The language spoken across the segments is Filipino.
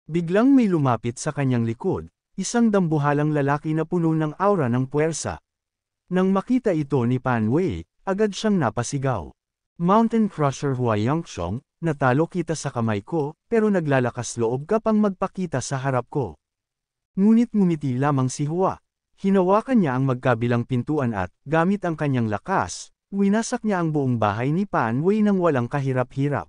Biglang may lumapit sa kanyang likod, isang dambuhalang lalaki na puno ng aura ng puwersa. Nang makita ito ni Pan Wei, agad siyang napasigaw. Mountain Crusher Huayangshong, natalo kita sa kamay ko, pero naglalakas loob ka pang magpakita sa harap ko. Ngunit ngumiti lamang si Hua. Hinawakan niya ang magkabilang pintuan at, gamit ang kanyang lakas, winasak niya ang buong bahay ni Pan Wei nang walang kahirap-hirap.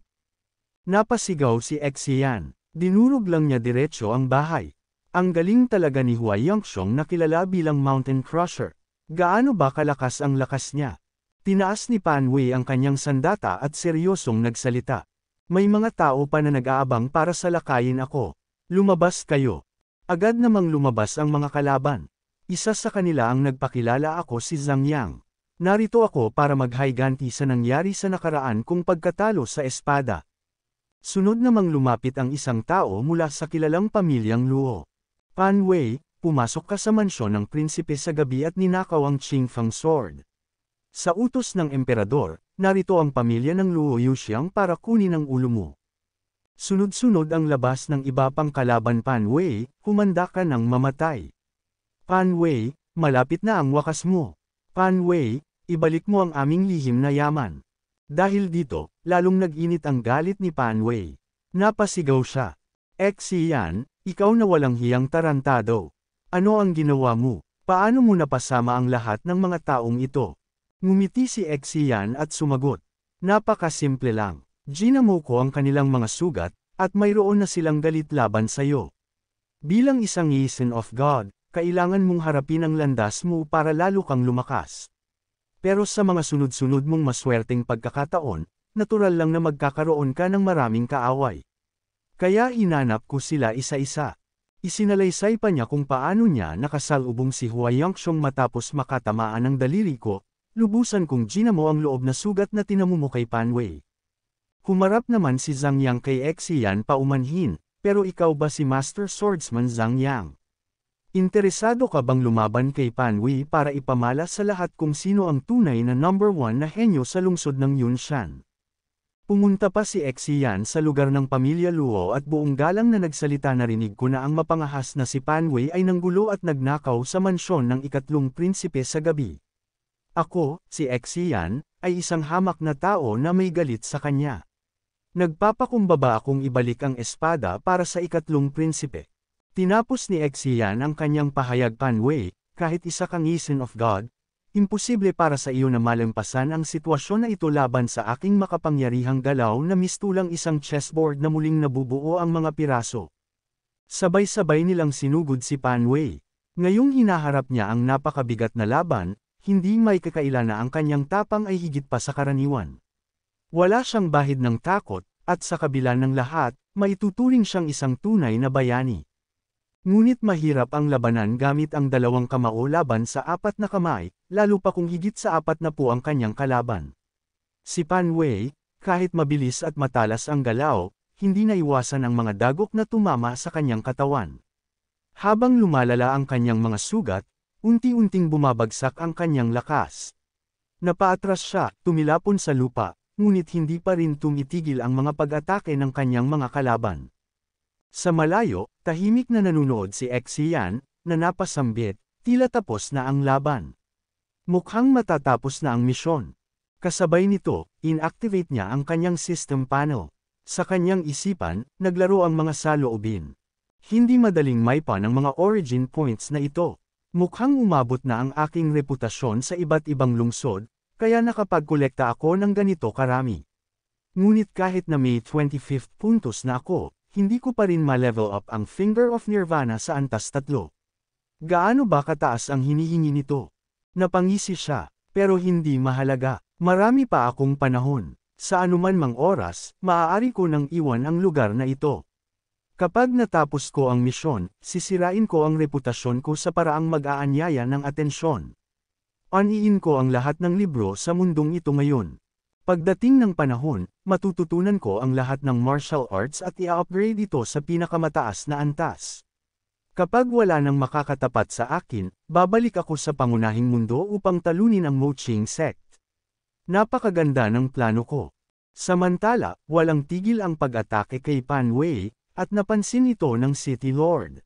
Napasigaw si Xian. Dinurog lang niya diretso ang bahay. Ang galing talaga ni Huayangshong na kilala bilang Mountain Crusher. Gaano ba kalakas ang lakas niya? Tinaas ni Pan Wei ang kanyang sandata at seryosong nagsalita. May mga tao pa na nag-aabang para salakayin ako. Lumabas kayo. Agad namang lumabas ang mga kalaban. Isa sa kanila ang nagpakilala ako si Zhang Yang. Narito ako para maghayganti sa nangyari sa nakaraan kong pagkatalo sa espada. Sunod namang lumapit ang isang tao mula sa kilalang pamilyang Luo. Pan Wei, pumasok ka sa mansyon ng prinsipe sa gabi at ninakaw ang Qingfeng Sword. Sa utos ng emperador, narito ang pamilya ng Luo Yuxiang para kunin ang ulo mo. Sunod-sunod ang labas ng iba pang kalaban. Pan Wei, humanda ka ng mamatay. Pan Wei, malapit na ang wakas mo. Pan Wei, ibalik mo ang aming lihim na yaman. Dahil dito, lalong nag-init ang galit ni Pan Wei. Napasigaw siya. Xian, ikaw na walang hiyang tarantado. Ano ang ginawa mo? Paano mo napasama ang lahat ng mga taong ito? Ngumiti si Xian at sumagot. Napakasimple lang. Ginamo ko ang kanilang mga sugat, at mayroon na silang galit laban sayo. Bilang isang Son of God, kailangan mong harapin ang landas mo para lalo kang lumakas. Pero sa mga sunod-sunod mong maswerteng pagkakataon, natural lang na magkakaroon ka ng maraming kaaway. Kaya hinanap ko sila isa-isa. Isinalaysay pa niya kung paano niya nakasalubong si Huayangshong matapos makatamaan ng daliri ko, lubusan kong ginamo ang loob na sugat na tinamumo kay Pan Wei. Humarap naman si Zhang Yang kay Xian paumanhin, pero ikaw ba si Master Swordsman Zhang Yang? Interesado ka bang lumaban kay Pan Wei para ipamala sa lahat kung sino ang tunay na number 1 na henyo sa lungsod ng Yunshan? Pumunta pa si Xian sa lugar ng pamilya Luo at buong galang na nagsalita. Narinig ko na ang mapangahas na si Pan Wei ay nanggulo at nagnakaw sa mansyon ng ikatlong prinsipe sa gabi. Ako, si Xian, ay isang hamak na tao na may galit sa kanya. Nagpapakumbaba akong ibalik ang espada para sa ikatlong prinsipe. Tinapos ni Xian ang kanyang pahayag. Pan Wei, kahit isa kang Son of God, imposible para sa iyo na malampasan ang sitwasyon na ito laban sa aking makapangyarihang galaw na mistulang isang chessboard na muling nabubuo ang mga piraso. Sabay-sabay nilang sinugod si Pan Wei. Ngayong hinaharap niya ang napakabigat na laban, hindi may kakaila na ang kanyang tapang ay higit pa sa karaniwan. Wala siyang bahid ng takot, at sa kabila ng lahat, maituturing siyang isang tunay na bayani. Ngunit mahirap ang labanan gamit ang dalawang kamao laban sa 4 na kamay, lalo pa kung higit sa 40 ang kanyang kalaban. Si Pan Wei, kahit mabilis at matalas ang galaw, hindi naiwasan ang mga dagok na tumama sa kanyang katawan. Habang lumalala ang kanyang mga sugat, unti-unting bumabagsak ang kanyang lakas. Napaatras siya, tumilapon sa lupa, ngunit hindi pa rin tumitigil ang mga pag-atake ng kanyang mga kalaban. Sa malayo, tahimik na nanunood si Xian, na napasambit, tila tapos na ang laban. Mukhang matatapos na ang misyon. Kasabay nito, inactivate niya ang kanyang system panel. Sa kanyang isipan, naglaro ang mga saloobin. Hindi madaling maipa ng mga origin points na ito. Mukhang umabot na ang aking reputasyon sa iba't ibang lungsod, kaya nakapagkolekta ako ng ganito karami. Ngunit kahit na may 25 puntos na ako, hindi ko pa rin ma-level up ang Finger of Nirvana sa antas 3. Gaano ba kataas ang hinihingi nito? Napangisi siya, pero hindi mahalaga. Marami pa akong panahon. Sa anuman mang oras, maaari ko nang iwan ang lugar na ito. Kapag natapos ko ang misyon, sisirain ko ang reputasyon ko sa paraang mag-aanyaya ng atensyon. Aniin ko ang lahat ng libro sa mundong ito ngayon. Pagdating ng panahon, matututunan ko ang lahat ng martial arts at i-upgrade ito sa pinakamataas na antas. Kapag wala nang makakatapat sa akin, babalik ako sa pangunahing mundo upang talunin ang Moqing sect. Napakaganda ng plano ko. Samantala, walang tigil ang pag-atake kay Pan Wei, at napansin ito ng City Lord.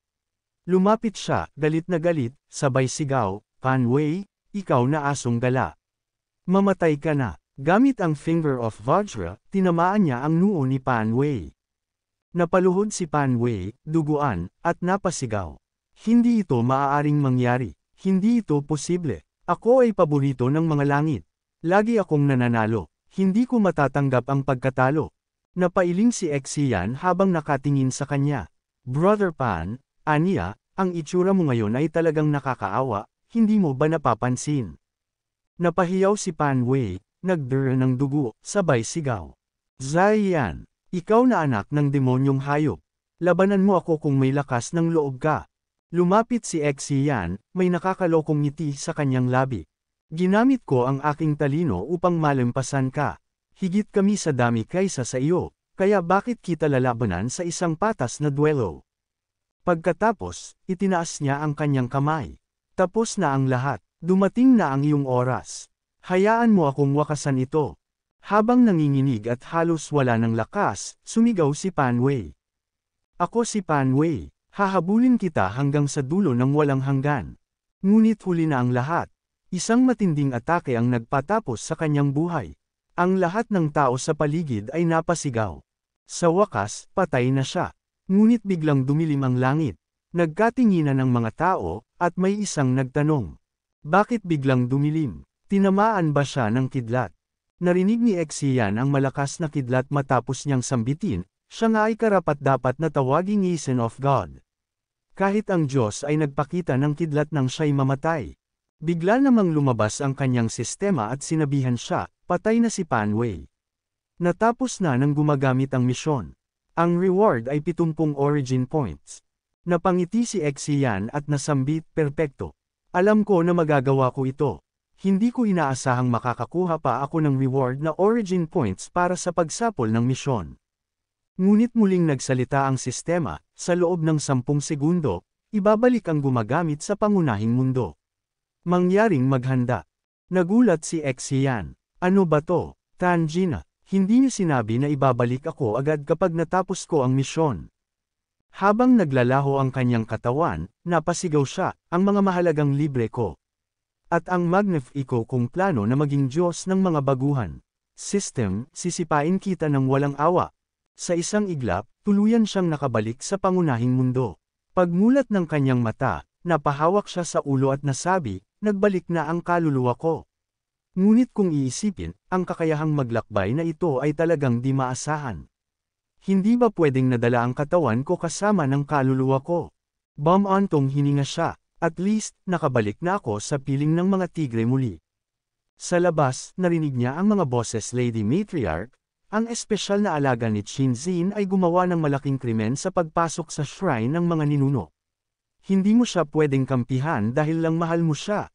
Lumapit siya, galit na galit, sabay sigaw, Pan Wei, ikaw na asong gala. Mamatay ka na. Gamit ang Finger of Vajra, tinamaan niya ang noo ni Pan Wei. Napaluhod si Pan Wei, duguan, at napasigaw. Hindi ito maaaring mangyari. Hindi ito posible. Ako ay paborito ng mga langit. Lagi akong nananalo. Hindi ko matatanggap ang pagkatalo. Napailing si Xian habang nakatingin sa kanya. Brother Pan, aniya, ang itsura mo ngayon ay talagang nakakaawa, hindi mo ba napapansin? Napahiyaw si Pan Wei, nagdurr ng dugo, sabay sigaw. Zaiyan, ikaw na anak ng demonyong hayop. Labanan mo ako kung may lakas ng loob ka. Lumapit si Xian, may nakakalokong ngiti sa kanyang labi. Ginamit ko ang aking talino upang malampasan ka. Higit kami sa dami kaysa sa iyo, kaya bakit kita lalabanan sa isang patas na duelo? Pagkatapos, itinaas niya ang kanyang kamay. Tapos na ang lahat, dumating na ang iyong oras. Hayaan mo akong wakasan ito. Habang nanginginig at halos wala ng lakas, sumigaw si Pan Wei. Ako si Pan Wei, hahabulin kita hanggang sa dulo ng walang hanggan. Ngunit huli na ang lahat. Isang matinding atake ang nagpatapos sa kanyang buhay. Ang lahat ng tao sa paligid ay napasigaw. Sa wakas, patay na siya. Ngunit biglang dumilim ang langit. Nagkatinginan ng mga tao, at may isang nagtanong. Bakit biglang dumilim? Tinamaan ba siya ng kidlat? Narinig ni Xian ang malakas na kidlat matapos niyang sambitin, siya nga ay karapat-dapat na tawaging Son of God. Kahit ang Diyos ay nagpakita ng kidlat nang siya'y mamatay. Bigla namang lumabas ang kanyang sistema at sinabihan siya, patay na si Pan Wei. Natapos na nang gumagamit ang misyon. Ang reward ay 70 origin points. Napangiti si Xian at nasambit, perpekto. Alam ko na magagawa ko ito. Hindi ko inaasahang makakakuha pa ako ng reward na origin points para sa pagsapol ng misyon. Ngunit muling nagsalita ang sistema, sa loob ng 10 segundo, ibabalik ang gumagamit sa pangunahing mundo. Mangyaring maghanda. Nagulat si Xian. Ano ba to? Tanjina, hindi niyo sinabi na ibabalik ako agad kapag natapos ko ang misyon. Habang naglalaho ang kanyang katawan, napasigaw siya, ang mga mahalagang libre ko. At ang magnifico kong plano na maging Diyos ng mga baguhan. System, sisipain kita ng walang awa. Sa isang iglap, tuluyan siyang nakabalik sa pangunahing mundo. Pagmulat ng kanyang mata, napahawak siya sa ulo at nasabi, nagbalik na ang kaluluwa ko. Ngunit kung iisipin, ang kakayahang maglakbay na ito ay talagang di maasahan. Hindi ba pwedeng nadala ang katawan ko kasama ng kaluluwa ko? Bumantong hininga siya. At least, nakabalik na ako sa piling ng mga tigre muli. Sa labas, narinig niya ang mga boses Lady Matriarch, ang espesyal na alaga ni Chinzin ay gumawa ng malaking krimen sa pagpasok sa shrine ng mga ninuno. Hindi mo siya pwedeng kampihan dahil lang mahal mo siya.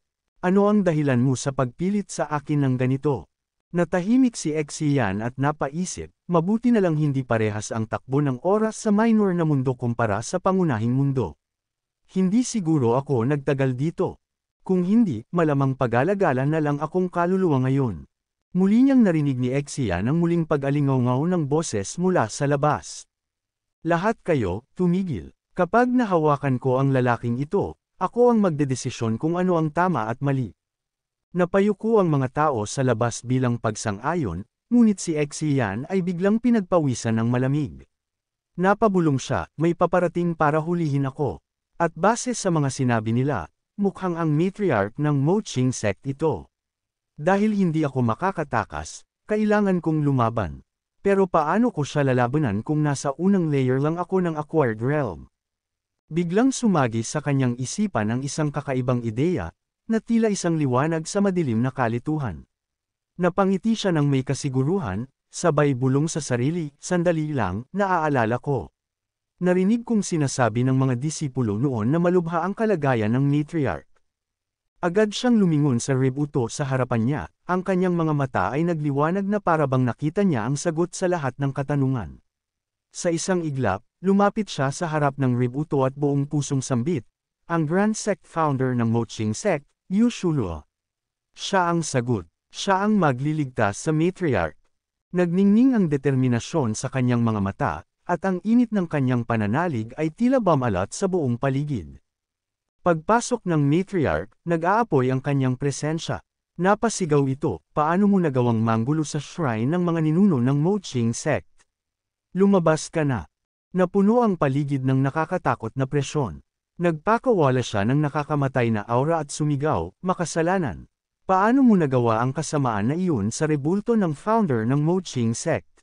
Ano ang dahilan mo sa pagpilit sa akin ng ganito? Natahimik si Xian at napaisip, mabuti na lang hindi parehas ang takbo ng oras sa minor na mundo kumpara sa pangunahing mundo. Hindi siguro ako nagtagal dito. Kung hindi, malamang pag-alagala na lang akong kaluluwa ngayon. Muli niyang narinig ni Xian ang muling pag-alingaw ng boses mula sa labas. Lahat kayo, tumigil. Kapag nahawakan ko ang lalaking ito, ako ang magdedesisyon kung ano ang tama at mali. Napayuko ang mga tao sa labas bilang pagsang-ayon, ngunit si Xian ay biglang pinagpawisan ng malamig. Napabulong siya, may paparating para hulihin ako. At base sa mga sinabi nila, mukhang ang matriarch ng Moching sect ito. Dahil hindi ako makakatakas, kailangan kong lumaban. Pero paano ko siya lalabanan kung nasa unang layer lang ako ng acquired realm? Biglang sumagi sa kanyang isipan ang isang kakaibang ideya, na tila isang liwanag sa madilim na kalituhan. Napangiti siya ng may kasiguruhan, sabay bulong sa sarili, sandali lang, naaalala ko. Narinig kong sinasabi ng mga disipulo noon na malubha ang kalagayan ng matriarch. Agad siyang lumingon sa ributo sa harapan niya, ang kanyang mga mata ay nagliwanag na parabang nakita niya ang sagot sa lahat ng katanungan. Sa isang iglap, lumapit siya sa harap ng ributo at buong pusong sambit, ang Grand Sect founder ng Moching Sect, Yu Shuluo. Siya ang sagot, siya ang magliligtas sa matriarch. Nagningning ang determinasyon sa kanyang mga mata, at ang init ng kanyang pananalig ay tila bumalat sa buong paligid. Pagpasok ng matriarch, nag-aapoy ang kanyang presensya. Napasigaw ito, paano mo nagawang manggulo sa shrine ng mga ninuno ng Moching sect? Lumabas ka na. Napuno ang paligid ng nakakatakot na presyon. Nagpakawala siya ng nakakamatay na aura at sumigaw, makasalanan. Paano mo nagawa ang kasamaan na iyon sa rebulto ng founder ng Moching sect?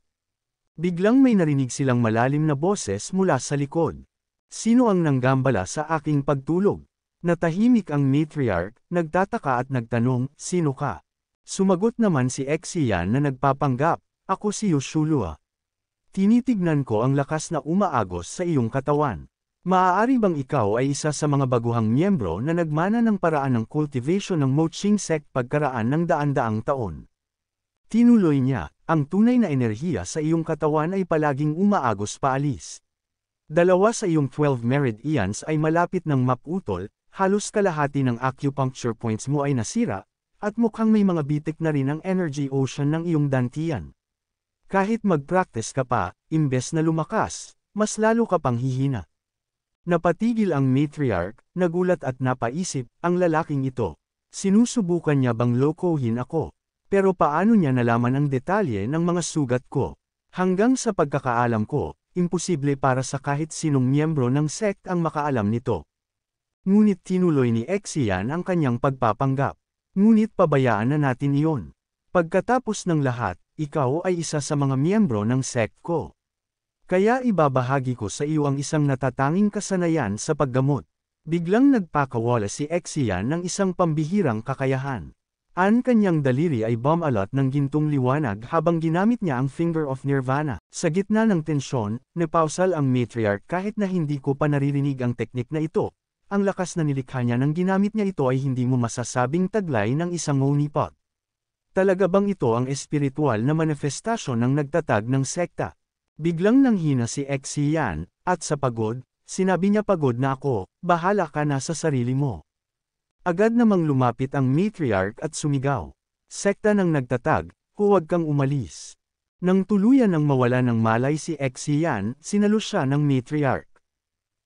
Biglang may narinig silang malalim na boses mula sa likod. Sino ang nanggambala sa aking pagtulog? Natahimik ang matriarch, nagtataka at nagtanong, sino ka? Sumagot naman si Exian na nagpapanggap, ako si Yoshulua. Tinitignan ko ang lakas na umaagos sa iyong katawan. Maaari bang ikaw ay isa sa mga baguhang miyembro na nagmana ng paraan ng cultivation ng Moching sect pagkaraan ng daan-daang taon? Tinuloy niya, ang tunay na enerhiya sa iyong katawan ay palaging umaagos paalis. Dalawa sa iyong 12 meridians ay malapit ng maputol, halos kalahati ng acupuncture points mo ay nasira, at mukhang may mga bitik na rin ang energy ocean ng iyong dantian. Kahit mag-practice ka pa, imbes na lumakas, mas lalo ka pang hihina. Napatigil ang matriarch, nagulat at napaisip, ang lalaking ito. Sinusubukan niya bang lokohin ako? Pero paano niya nalaman ang detalye ng mga sugat ko? Hanggang sa pagkakaalam ko, imposible para sa kahit sinong miyembro ng sect ang makaalam nito. Ngunit tinuloy ni Exian ang kanyang pagpapanggap. Ngunit pabayaan na natin iyon. Pagkatapos ng lahat, ikaw ay isa sa mga miyembro ng sect ko. Kaya ibabahagi ko sa iyo ang isang natatanging kasanayan sa paggamot. Biglang nagpakawala si Exian ng isang pambihirang kakayahan. Ang kanyang daliri ay bumalot ng gintong liwanag habang ginamit niya ang Finger of Nirvana. Sa gitna ng tensyon, napausal ang matriarch kahit na hindi ko pa naririnig ang teknik na ito. Ang lakas na nilikha niya nang ginamit niya ito ay hindi mo masasabing taglay ng isang honeypot. Talaga bang ito ang espiritual na manifestasyon ng nagtatag ng sekta? Biglang nanghina si Exian, at sa pagod, sinabi niya pagod na ako, bahala ka na sa sarili mo. Agad namang lumapit ang matriarch at sumigaw. Sekta ng nagtatag, huwag kang umalis. Nang tuluyan ng mawala ng malay si Exian, sinalo siya ng matriarch.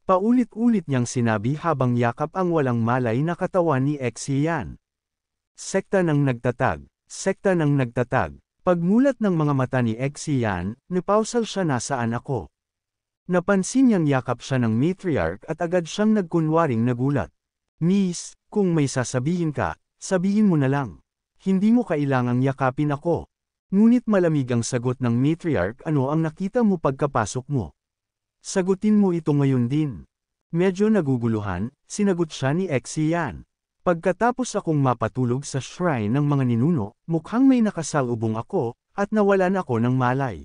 Paulit-ulit niyang sinabi habang yakap ang walang malay na katawan ni Exian. Sekta ng nagtatag, sekta ng nagtatag. Pagmulat ng mga mata ni Exian, napausal siya nasaan ako. Napansin niyang yakap siya ng matriarch at agad siyang nagkunwaring nagulat. Miss, kung may sasabihin ka, sabihin mo na lang. Hindi mo kailangang yakapin ako. Ngunit malamig ang sagot ng matriarch, ano ang nakita mo pagkapasok mo? Sagutin mo ito ngayon din. Medyo naguguluhan, sinagot siya ni Exian. Pagkatapos akong mapatulog sa shrine ng mga ninuno, mukhang may nakasalubong ako, at nawalan ako ng malay.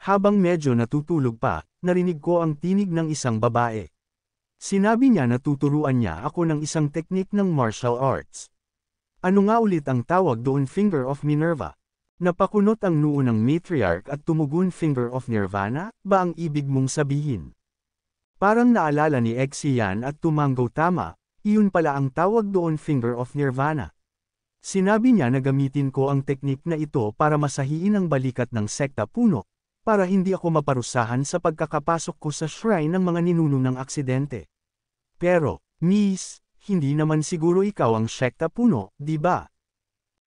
Habang medyo natutulog pa, narinig ko ang tinig ng isang babae. Sinabi niya na tuturuan niya ako ng isang teknik ng martial arts. Ano nga ulit ang tawag doon? Finger of Minerva. Napakunot ang noo ng matriarch at tumugon. Finger of Nirvana, ba ang ibig mong sabihin? Parang naalala ni Exian at tumanggaw tama, iyon pala ang tawag doon, Finger of Nirvana. Sinabi niya na gamitin ko ang teknik na ito para masahiin ang balikat ng sekta puno, para hindi ako maparusahan sa pagkakapasok ko sa shrine ng mga ninuno ng aksidente. Pero, Miss, hindi naman siguro ikaw ang sekta puno, di ba?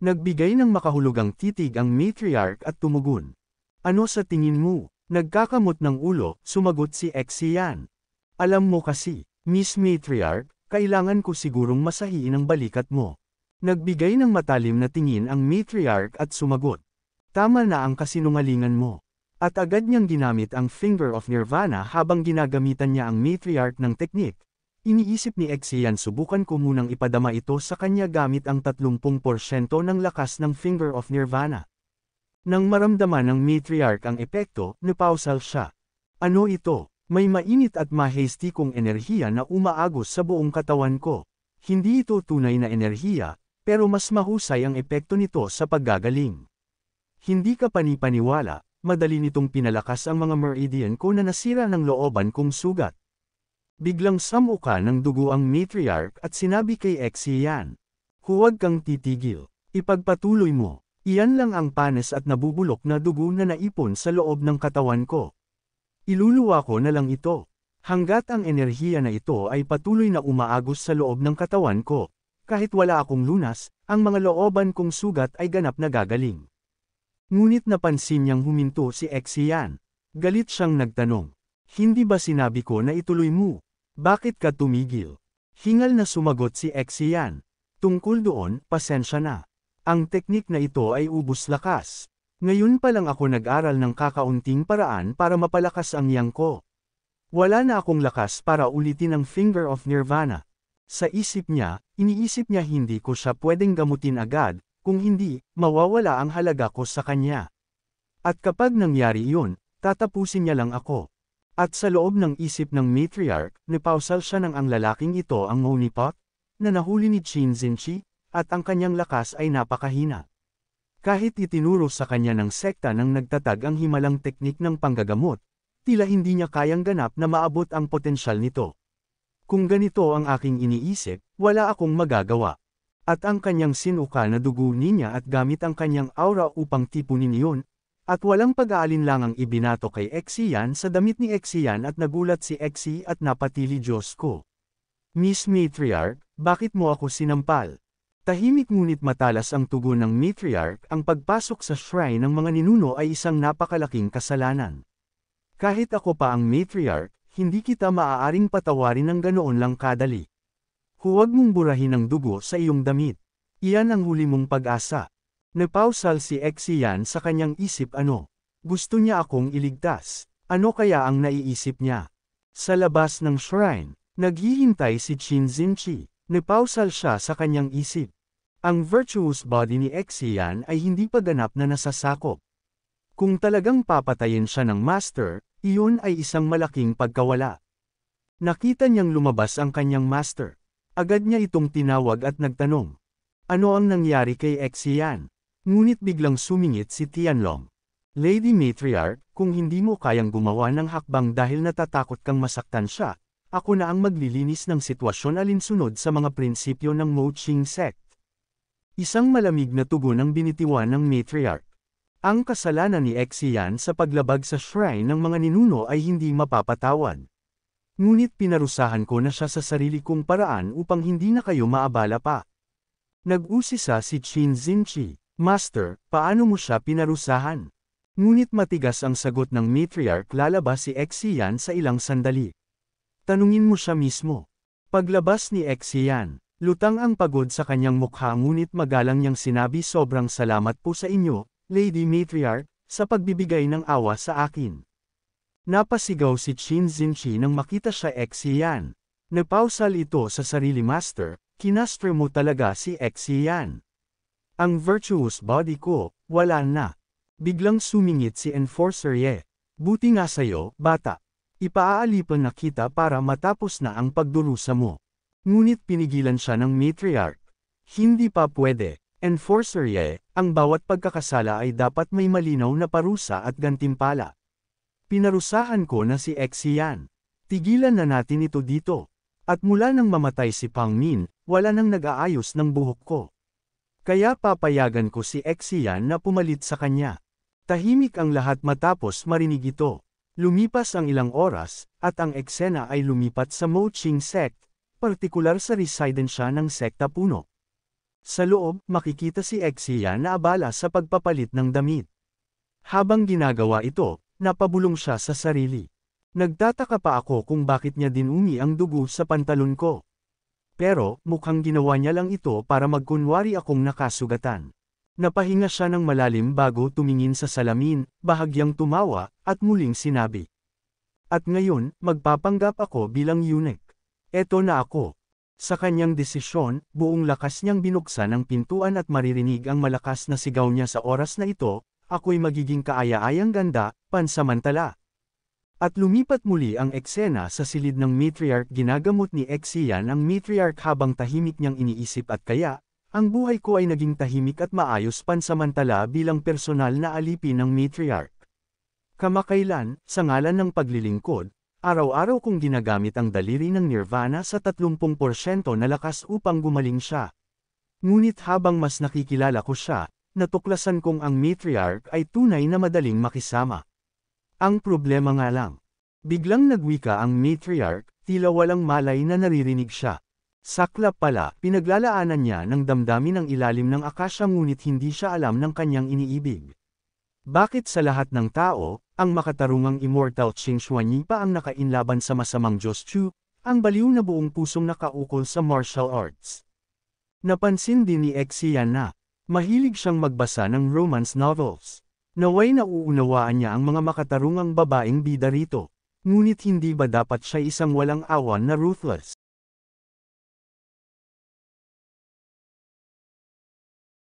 Nagbigay ng makahulugang titig ang matriarch at tumugon. Ano sa tingin mo? Nagkakamot ng ulo, sumagot si Exian. Alam mo kasi, Miss Matriarch, kailangan ko sigurong masahiin ang balikat mo. Nagbigay ng matalim na tingin ang matriarch at sumagot. Tama na ang kasinungalingan mo. At agad niyang ginamit ang Finger of Nirvana habang ginagamitan niya ang matriarch ng teknik. Iniisip ni Exian, subukan ko munang ipadama ito sa kanya gamit ang 30% ng lakas ng Finger of Nirvana. Nang maramdaman ng matriarch ang epekto, napausal siya. Ano ito? May mainit at mahasty kong enerhiya na umaagos sa buong katawan ko. Hindi ito tunay na enerhiya, pero mas mahusay ang epekto nito sa paggagaling. Hindi ka panipaniwala, madali nitong pinalakas ang mga meridian ko na nasira ng looban kong sugat. Biglang samuka ng dugo ang matriarch at sinabi kay Exian. Huwag kang titigil. Ipagpatuloy mo. Iyan lang ang panes at nabubulok na dugo na naipon sa loob ng katawan ko. Iluluwa ko na lang ito. Hanggat ang enerhiya na ito ay patuloy na umaagos sa loob ng katawan ko. Kahit wala akong lunas, ang mga looban kong sugat ay ganap na gagaling. Ngunit napansin niyang huminto si Exian. Galit siyang nagtanong. Hindi ba sinabi ko na ituloy mo? Bakit ka tumigil? Hingal na sumagot si Exian. Tungkol doon, pasensya na. Ang teknik na ito ay ubos lakas. Ngayon pa lang ako nag-aral ng kakaunting paraan para mapalakas ang yang ko. Wala na akong lakas para ulitin ang Finger of Nirvana. Sa isip niya, iniisip niya hindi ko siya pwedeng gamutin agad, kung hindi, mawawala ang halaga ko sa kanya. At kapag nangyari iyon, tatapusin niya lang ako. At sa loob ng isip ng matriarch, nipausal siya ng ang lalaking ito ang Monipot, na nahuli ni Qin Zinchi, at ang kanyang lakas ay napakahina. Kahit itinuro sa kanya ng sekta ng nagtatag ang himalang teknik ng panggagamot, tila hindi niya kayang ganap na maabot ang potensyal nito. Kung ganito ang aking iniisip, wala akong magagawa. At ang kanyang sinuka na dugo niya at gamit ang kanyang aura upang tipunin iyon, at walang pag-aalinlangang ibinato kay Exian sa damit ni Exian at nagulat si Exi at napatili Diyos ko. Miss Matriarch, bakit mo ako sinampal? Tahimik ngunit matalas ang tugon ng matriarch, ang pagpasok sa shrine ng mga ninuno ay isang napakalaking kasalanan. Kahit ako pa ang matriarch, hindi kita maaaring patawarin ng ganoon lang kadali. Huwag mong burahin ang dugo sa iyong damit. Iyan ang huli mong pag-asa. Napausal si Exian sa kanyang isip ano. Gusto niya akong iligtas. Ano kaya ang naiisip niya? Sa labas ng shrine, naghihintay si Qin Zinchi. Napausal siya sa kanyang isip. Ang virtuous body ni Exian ay hindi pa ganap na nasasakop. Kung talagang papatayin siya ng master, iyon ay isang malaking pagkawala. Nakita niyang lumabas ang kanyang master. Agad niya itong tinawag at nagtanong. Ano ang nangyari kay Exian? Ngunit biglang sumingit si Tianlong. Lady Matriarch, kung hindi mo kayang gumawa ng hakbang dahil natatakot kang masaktan siya, ako na ang maglilinis ng sitwasyon alinsunod sa mga prinsipyo ng Mo Ching sect. Isang malamig na tugon ang binitiwan ng matriarch. Ang kasalanan ni Exian sa paglabag sa shrine ng mga ninuno ay hindi mapapatawad. Ngunit pinarusahan ko na siya sa sarili kong paraan upang hindi na kayo maabala pa. Nag-usisa si Qin Zinchi, Master, paano mo siya pinarusahan? Ngunit matigas ang sagot ng matriarch, lalabas si Exian sa ilang sandali. Tanungin mo siya mismo. Paglabas ni Exian, lutang ang pagod sa kanyang mukha ngunit magalang niyang sinabi sobrang salamat po sa inyo, Lady Matriarch, sa pagbibigay ng awa sa akin. Napasigaw si Qin Zinchi nang makita siya Exian. Napausal ito sa sarili master, kinastre mo talaga si Exian. Ang virtuous body ko, wala na. Biglang sumingit si Enforcer Ye. Buti nga sayo, bata. Ipaaalipan na kita para matapos na ang pagdurusa mo. Ngunit pinigilan siya ng matriarch. Hindi pa pwede. Enforcer Ye, ang bawat pagkakasala ay dapat may malinaw na parusa at gantimpala. Pinarusahan ko na si Exian. Tigilan na natin ito dito. At mula nang mamatay si Pang Min, wala nang nag-aayos ng buhok ko. Kaya papayagan ko si Exian na pumalit sa kanya. Tahimik ang lahat matapos marinig ito. Lumipas ang ilang oras, at ang eksena ay lumipat sa Mo Ching sect, partikular sa residensya ng sekta puno. Sa loob, makikita si Exian na abala sa pagpapalit ng damit. Habang ginagawa ito, napabulong siya sa sarili. Nagtataka pa ako kung bakit niya dinumi ang dugo sa pantalon ko. Pero, mukhang ginawa niya lang ito para magkunwari akong nakasugatan. Napahinga siya ng malalim bago tumingin sa salamin, bahagyang tumawa, at muling sinabi. At ngayon, magpapanggap ako bilang eunuch. Eto na ako. Sa kanyang desisyon, buong lakas niyang binuksan ang pintuan at maririnig ang malakas na sigaw niya sa oras na ito, ako'y magiging kaaya-ayang ganda, pansamantala. At lumipat muli ang eksena sa silid ng matriarch, ginagamot ni Exian ang matriarch habang tahimik niyang iniisip at kaya, ang buhay ko ay naging tahimik at maayos pansamantala bilang personal na alipin ng matriarch. Kamakailan, sa ngalan ng paglilingkod, araw-araw kong ginagamit ang daliri ng Nirvana sa 30% na lakas upang gumaling siya. Ngunit habang mas nakikilala ko siya, natuklasan kong ang matriarch ay tunay na madaling makisama. Ang problema nga lang, Biglang nagwika ang matriarch, tila walang malay na naririnig siya. Saklap pala, pinaglalaanan niya ng damdamin ang ilalim ng akasya ngunit hindi siya alam ng kanyang iniibig. Bakit sa lahat ng tao, ang makatarungang immortal Qing Xuanyi pa ang nakainlaban sa masamang Diyos Chu, ang baliw na buong pusong nakaukol sa martial arts? Napansin din ni Xian na mahilig siyang magbasa ng romance novels. Naway nauunawaan niya ang mga makatarungang babaeng bida rito. Ngunit hindi ba dapat siya isang walang awan na ruthless?